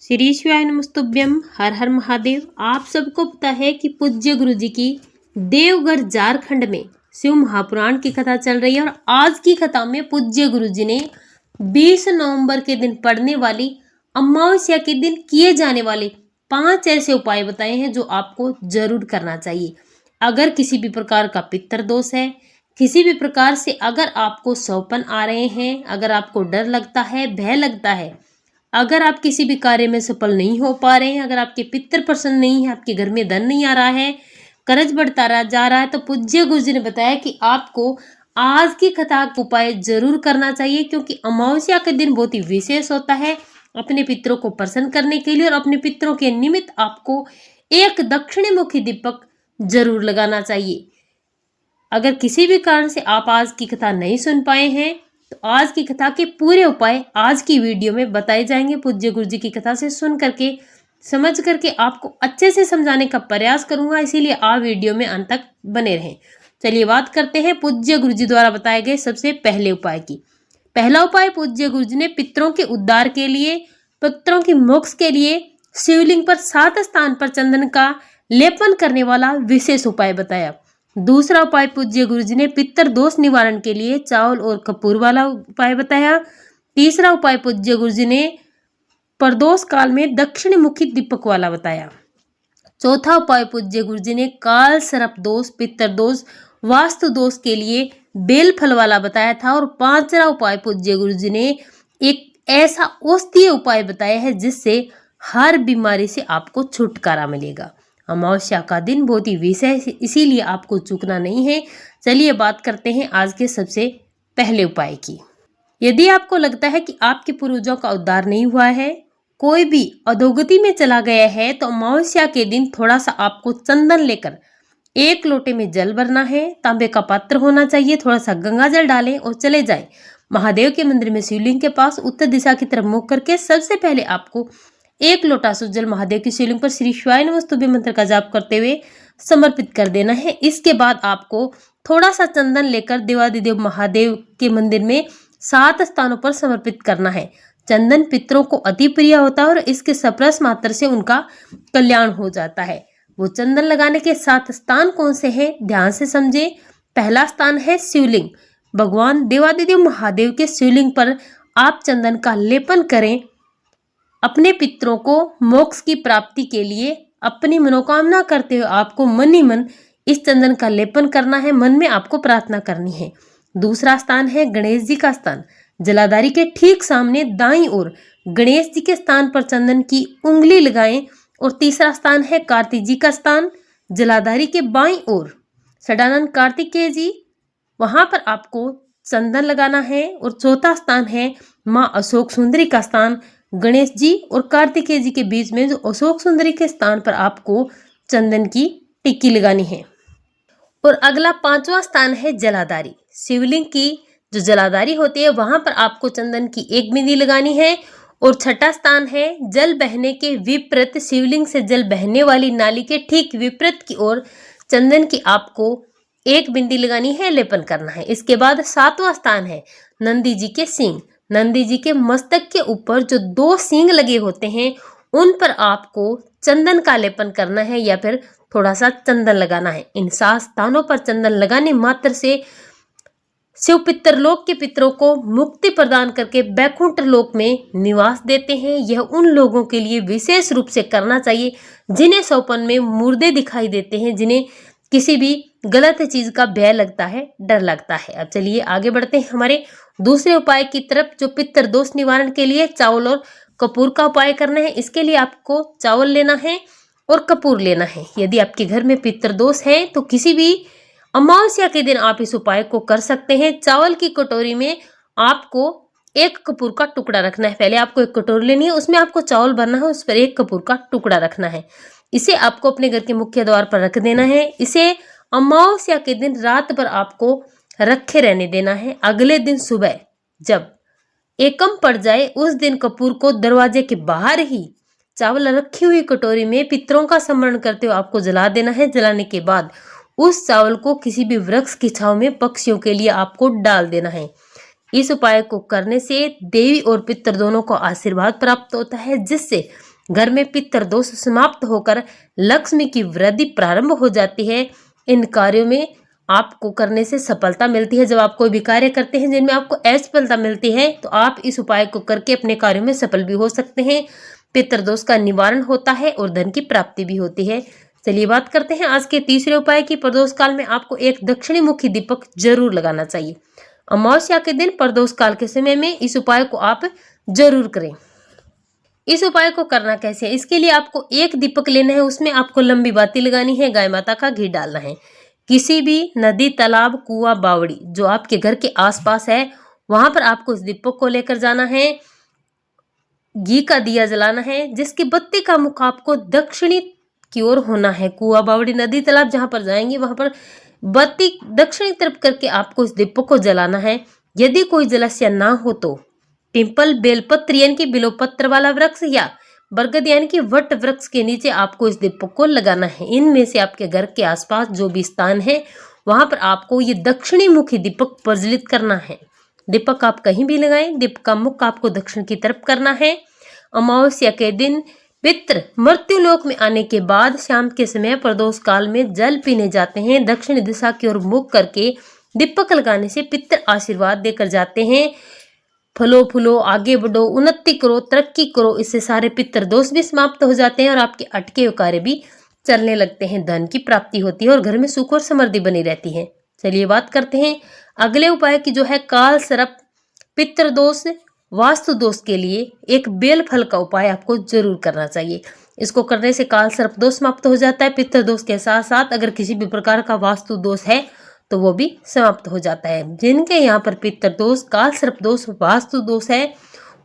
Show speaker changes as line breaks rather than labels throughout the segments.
श्री शिवाय नमस्तुभ्यम। हर हर महादेव। आप सबको पता है कि पूज्य गुरु जी की देवघर झारखंड में शिव महापुराण की कथा चल रही है और आज की कथा में पूज्य गुरु जी ने 20 नवंबर के दिन पड़ने वाली अमावस्या के दिन किए जाने वाले 5 ऐसे उपाय बताए हैं जो आपको जरूर करना चाहिए। अगर किसी भी प्रकार का पितृ दोष है, किसी भी प्रकार से अगर आपको सौपन आ रहे हैं, अगर आपको डर लगता है, भय लगता है, अगर आप किसी भी कार्य में सफल नहीं हो पा रहे हैं, अगर आपके पितृ प्रसन्न नहीं है, आपके घर में धन नहीं आ रहा है, कर्ज बढ़ता जा रहा है, तो पूज्य गुरु जी ने बताया कि आपको आज की कथा का उपाय जरूर करना चाहिए, क्योंकि अमावस्या का दिन बहुत ही विशेष होता है अपने पितरों को प्रसन्न करने के लिए। और अपने पितरों के निमित्त आपको एक दक्षिणी मुखी दीपक जरूर लगाना चाहिए। अगर किसी भी कारण से आप आज की कथा नहीं सुन पाए हैं तो आज की कथा के पूरे उपाय आज की वीडियो में बताए जाएंगे। पूज्य गुरु जी की कथा से सुन करके समझ करके आपको अच्छे से समझाने का प्रयास करूंगा, इसीलिए आप वीडियो में अंत तक बने रहें। चलिए बात करते हैं पूज्य गुरु जी द्वारा बताए गए सबसे पहले उपाय की। पहला उपाय पूज्य गुरु जी ने पितरों के उद्धार के लिए, पितरों की मोक्ष के लिए शिवलिंग पर 7 स्थान पर चंदन का लेपन करने वाला विशेष उपाय बताया। दूसरा उपाय पूज्य गुरु जी ने पितर दोष निवारण के लिए चावल और कपूर वाला उपाय बताया। तीसरा उपाय पूज्य गुरु जी ने प्रदोष काल में दक्षिण मुखी दीपक वाला बताया। चौथा उपाय पूज्य गुरु जी ने काल सर्प दोष, पितर दोष, वास्तु दोष के लिए बेल फल वाला बताया था। और पांचवा उपाय पूज्य गुरु जी ने एक ऐसा औषधीय उपाय बताया है जिससे हर बीमारी से आपको छुटकारा मिलेगा। अमावस्या का दिन बहुत ही विशेष, इसीलिए आपको चूकना नहीं है। चलिए बात करते हैं आज के सबसे पहले उपाय की। यदि आपको लगता है कि आपके पूर्वजों का उद्धार नहीं हुआ है, कोई भी अधोगति में चला गया है, तो अमावस्या के दिन थोड़ा सा आपको चंदन लेकर 1 लोटे में जल भरना है। तांबे का पात्र होना चाहिए, थोड़ा सा गंगा जल डालें और चले जाएं महादेव के मंदिर में शिवलिंग के पास उत्तर दिशा की तरफ मुख करके सबसे पहले आपको 1 लोटा जल महादेव की शिवलिंग पर श्री शिवाय नमस्तुभ्यम मंत्र का जाप करते हुए समर्पित कर देना है। इसके बाद आपको थोड़ा सा चंदन लेकर देवादिदेव महादेव के मंदिर में 7 स्थानों पर समर्पित करना है। चंदन पितरों को अति प्रिय होता है और इसके स्पर्श मात्र से उनका कल्याण हो जाता है। वो चंदन लगाने के 7 स्थान कौन से हैं, ध्यान से समझे। पहला स्थान है शिवलिंग। भगवान देवादिदेव महादेव के शिवलिंग पर आप चंदन का लेपन करें। अपने पितरों को मोक्ष की प्राप्ति के लिए अपनी मनोकामना करते हुए आपको मन ही मन इस चंदन का लेपन करना है, मन में आपको प्रार्थना करनी है। दूसरा स्थान है गणेश जी का स्थान। जलाधारी के ठीक सामने दाईं ओर गणेश जी के स्थान पर चंदन की उंगली लगाएं। और तीसरा स्थान है कार्तिक जी का स्थान। जलाधारी के बाईं ओर सदानंद कार्तिकेय जी, वहां पर आपको चंदन लगाना है। और चौथा स्थान है माँ अशोक सुंदरी का स्थान। गणेश जी और कार्तिकेय जी के बीच में जो अशोक सुंदरी के स्थान पर आपको चंदन की टिक्की लगानी है। और अगला 5वां स्थान है जलाधारी। शिवलिंग की जो जलाधारी होती है वहां पर आपको चंदन की 1 बिंदी लगानी है। और छठा स्थान है जल बहने के विपरीत, शिवलिंग से जल बहने वाली नाली के ठीक विपरीत की ओर चंदन की आपको 1 बिंदी लगानी है, लेपन करना है। इसके बाद 7वां स्थान है नंदी जी के सींग। नंदी जी के मस्तक के ऊपर जो 2 सींग लगे होते हैं उन पर आपको चंदन का लेपन करना है या फिर थोड़ा सा चंदन लगाना है। इन 7 स्थानों पर चंदन लगाने मात्र से शिव पितरलोक के पितरों को मुक्ति प्रदान करके बैकुंठ लोक में निवास देते हैं। यह उन लोगों के लिए विशेष रूप से करना चाहिए जिन्हें सौपन में मुर्दे दिखाई देते हैं, जिन्हें किसी भी गलत चीज का भय लगता है, डर लगता है। अब चलिए आगे बढ़ते हैं हमारे दूसरे उपाय की तरफ, जो पितर दोष निवारण के लिए चावल और कपूर का उपाय करना है। इसके लिए आपको चावल लेना है और कपूर लेना है। यदि आपके घर में पितर दोष है तो किसी भी अमावस्या के दिन आप इस उपाय को कर सकते हैं। चावल की कटोरी में आपको 1 कपूर का टुकड़ा रखना है। पहले आपको 1 कटोरी लेनी है, उसमें आपको चावल भरना है, उस पर 1 कपूर का टुकड़ा रखना है। इसे आपको अपने घर के मुख्य द्वार पर रख देना है। इसे अमावस्या के दिन रात भर आपको रखे रहने देना है। अगले दिन सुबह जब एकम पड़ जाए उस दिन कपूर को दरवाजे के बाहर ही चावल रखी हुई कटोरी में पितरों का स्मरण करते हुए आपको जला देना है। जलाने के बाद उस चावल को किसी भी वृक्ष की छांव में पक्षियों के लिए आपको डाल देना है। इस उपाय को करने से देवी और पितर दोनों को आशीर्वाद प्राप्त होता है, जिससे घर में पितर दोष समाप्त होकर लक्ष्मी की वृद्धि प्रारंभ हो जाती है। इन कार्यों में आपको करने से सफलता मिलती है। जब आप कोई भी कार्य करते हैं जिनमें आपको असफलता मिलती है, तो आप इस उपाय को करके अपने कार्यों में सफल भी हो सकते हैं। पितृदोष का निवारण होता है और धन की प्राप्ति भी होती है। चलिए बात करते हैं आज के तीसरे उपाय की। प्रदोष काल में आपको एक दक्षिणी मुखी दीपक जरूर लगाना चाहिए। अमावस्या के दिन प्रदोष काल के समय में इस उपाय को आप जरूर करें। इस उपाय को करना कैसे है? इसके लिए आपको एक दीपक लेना है, उसमें आपको लंबी बाती लगानी है, गाय माता का घी डालना है। किसी भी नदी, तालाब, कुआं, बावड़ी जो आपके घर के आसपास है, वहां पर आपको इस दीपक को लेकर जाना है। घी का दिया जलाना है, जिसकी बत्ती का मुख आपको दक्षिणी की ओर होना है। कुआं, बावड़ी, नदी, तालाब जहां पर जाएंगे वहां पर बत्ती दक्षिणी तरफ करके आपको इस दीपक को जलाना है। यदि कोई जलाशय ना हो तो पिंपल, बेलपत्र यानी कि बिलोपत्र वाला वृक्ष या बरगद यानी कि वट वृक्ष के नीचे आपको इस दीपक को लगाना है। इनमें से आपके घर के आसपास जो भी स्थान है वहां पर आपको ये दक्षिणी मुखी दीपक प्रज्वलित करना है। दीपक आप कहीं भी लगाएं, दीपक का मुख आपको दक्षिण की तरफ करना है। अमावस्या के दिन पितृ मृत्यु लोक में आने के बाद शाम के समय प्रदोष काल में जल पीने जाते हैं। दक्षिण दिशा की ओर मुख करके दीपक लगाने से पितृ आशीर्वाद देकर जाते हैं। फलो फूलो, आगे बढ़ो, उन्नति करो, तरक्की करो। इससे सारे पितृ दोष भी समाप्त हो जाते हैं और आपके अटके हुए कार्य भी चलने लगते हैं। धन की प्राप्ति होती है और घर में सुख और समृद्धि बनी रहती है। चलिए बात करते हैं अगले उपाय की, जो है काल सर्प पितृ दोष, वास्तु दोष के लिए एक बेल फल का उपाय आपको जरूर करना चाहिए। इसको करने से काल सर्प दोष समाप्त हो जाता है। पितृ दोष के साथ साथ अगर किसी भी प्रकार का वास्तु दोष है तो वो भी समाप्त हो जाता है। जिनके यहाँ पर पितृ दोष, काल सर्प दोष, वास्तु दोष है,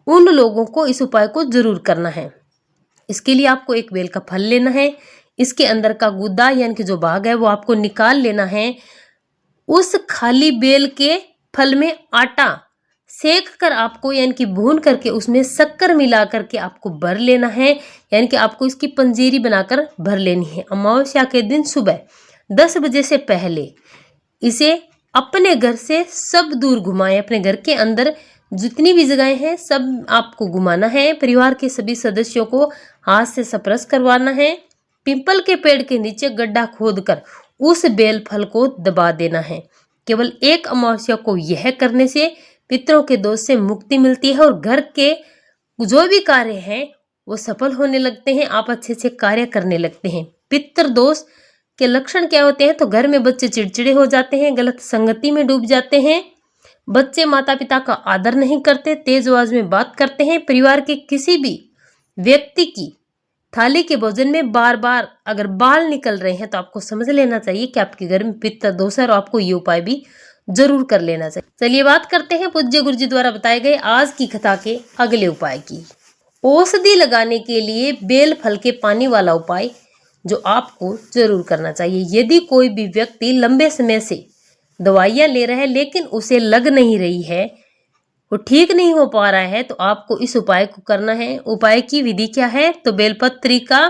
उन लोगों को इस उपाय को जरूर करना है। इसके लिए आपको एक बेल का फल लेना है। इसके अंदर का गुद्दा यानी कि जो भाग है वो आपको निकाल लेना है। उस खाली बेल के फल में आटा सेक कर आपको यानी कि भून करके उसमें शक्कर मिला करके आपको भर लेना है, यानी कि आपको इसकी पंजीरी बनाकर भर लेनी है। अमावस्या के दिन सुबह 10 बजे से पहले इसे अपने घर से सब दूर घुमाएं। अपने घर के अंदर जितनी भी जगहें हैं सब आपको घुमाना है। परिवार के सभी सदस्यों को हाथ से स्पर्श करवाना है। पीपल के पेड़ के नीचे गड्ढा खोदकर उस बेल फल को दबा देना है। केवल एक अमावस्या को यह करने से पितरों के दोष से मुक्ति मिलती है और घर के जो भी कार्य हैं वो सफल होने लगते हैं। आप अच्छे से कार्य करने लगते हैं। पितृ दोष के लक्षण क्या होते हैं? तो घर में बच्चे चिड़चिड़े हो जाते हैं, गलत संगति में डूब जाते हैं, बच्चे माता पिता का आदर नहीं करते, तेज आवाज में बात करते हैं, परिवार के किसी भी व्यक्ति की थाली के भोजन में बार बार अगर बाल निकल रहे हैं तो आपको समझ लेना चाहिए कि आपके घर में पितृ दोष है और आपको ये उपाय भी जरूर कर लेना चाहिए। चलिए बात करते हैं पूज्य गुरु जी द्वारा बताए गए आज की कथा के अगले उपाय की। औषधि लगाने के लिए बेल फल के पानी वाला उपाय जो आपको जरूर करना चाहिए। यदि कोई भी व्यक्ति लंबे समय से दवाइयां ले रहा है लेकिन उसे लग नहीं रही है, वो ठीक नहीं हो पा रहा है, तो आपको इस उपाय को करना है। उपाय की विधि क्या है? तो बेलपत्री का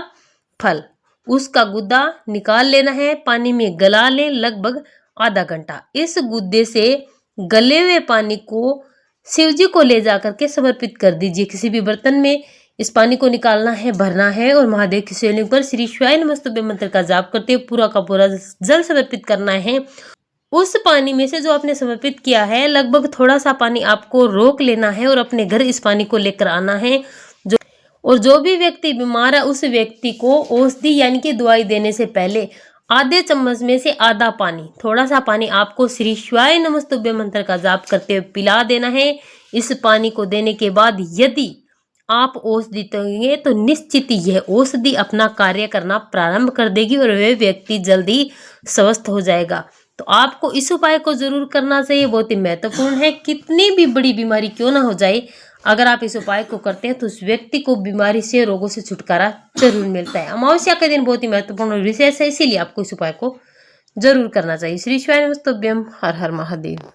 फल, उसका गुद्दा निकाल लेना है, पानी में गला लें लगभग आधा घंटा। इस गुद्दे से गले हुए पानी को शिव जी को ले जाकर के समर्पित कर दीजिए। किसी भी बर्तन में इस पानी को निकालना है, भरना है और महादेव की शिवलिंग पर श्री शिवाय नमस्तुभ्य मंत्र का जाप करते हुए पूरा का पूरा जल समर्पित करना है। उस पानी में से जो आपने समर्पित किया है लगभग थोड़ा सा पानी आपको रोक लेना है और अपने घर इस पानी को लेकर आना है। जो भी व्यक्ति बीमार है उस व्यक्ति को औषधि यानी कि दवाई देने से पहले आधे चम्मच में से आधा पानी, थोड़ा सा पानी आपको श्री शिवाय नमस्तुभ्य मंत्र का जाप करते हुए पिला देना है। इस पानी को देने के बाद यदि आप औषधि देंगे तो निश्चित ही यह औषधि अपना कार्य करना प्रारंभ कर देगी और वह व्यक्ति जल्दी स्वस्थ हो जाएगा। तो आपको इस उपाय को जरूर करना चाहिए, बहुत ही महत्वपूर्ण है। कितनी भी बड़ी बीमारी क्यों ना हो जाए, अगर आप इस उपाय को करते हैं तो उस व्यक्ति को बीमारी से, रोगों से छुटकारा जरूर मिलता है। अमावस्या का दिन बहुत ही महत्वपूर्ण और विशेष है, इसीलिए आपको इस उपाय को जरूर करना चाहिए। श्री शिवाय नमस्तुभ्यम। हर हर महादेव।